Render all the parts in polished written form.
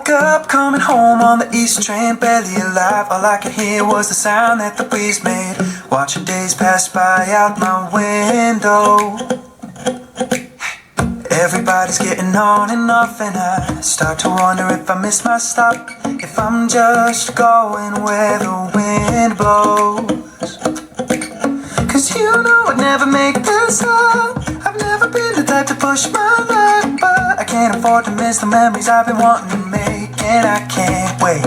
woke up coming home on the East train, barely alive. All I could hear was the sound that the breeze made, watching days pass by out my window. Everybody's getting on and off, and I start to wonder if I miss my stop, if I'm just going where the wind blows. Cause you know I'd never make this up. I've never been the type to push my luck, but I can't afford to miss the memories I've been wanting to make, and I can't wait.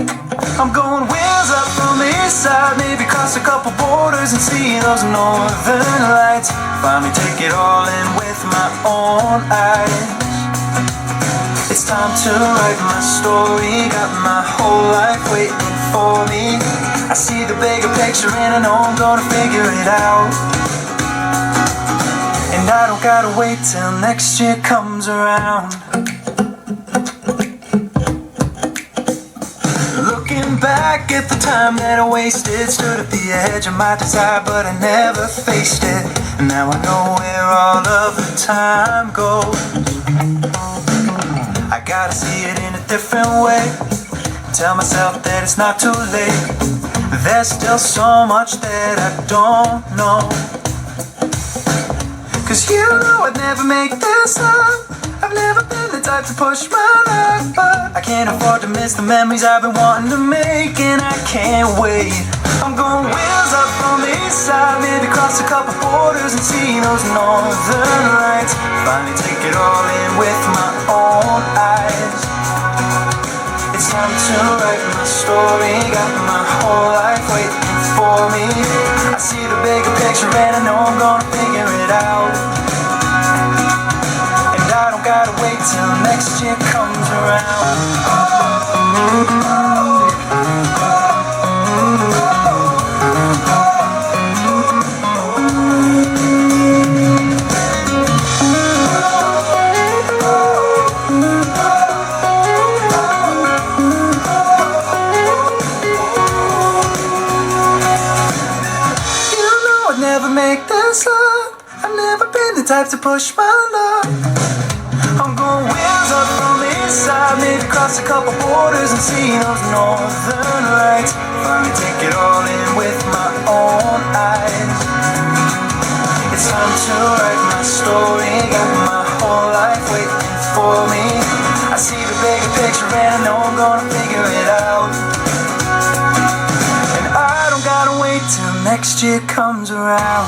I'm going wheels up from the east side, maybe cross a couple borders and see those northern lights. Finally take it all in with my own eyes. It's time to write my story, got my whole life waiting for me. I see the bigger picture and I know I'm gonna figure it out. And I don't gotta wait till next year comes around. Looking back at the time that I wasted, stood at the edge of my desire but I never faced it. And now I know where all of the time goes. I gotta see it in a different way, tell myself that it's not too late. There's still so much that I don't know. Cause you know I'd never make this up. I've never been the type to push my luck, but I can't afford to miss the memories I've been wanting to make, and I can't wait. I'm going wheels up from the east side, maybe cross a couple borders and see those northern lights. Finally take it all in with my own eyes. It's time to write my story, got my whole life waiting for me. I see the bigger picture and I know I'm gonna figure it out. And I don't gotta wait till next year comes around. Never make this up. I've never been the type to push my luck. I'm going wheels up from the east side, maybe cross a couple borders and see those northern lights. Finally take it all in with my own eyes. It's time to write my story, got my whole life waiting for me. I see the bigger picture and I know I'm gonna figure it out. And I don't gotta wait till next year comes around.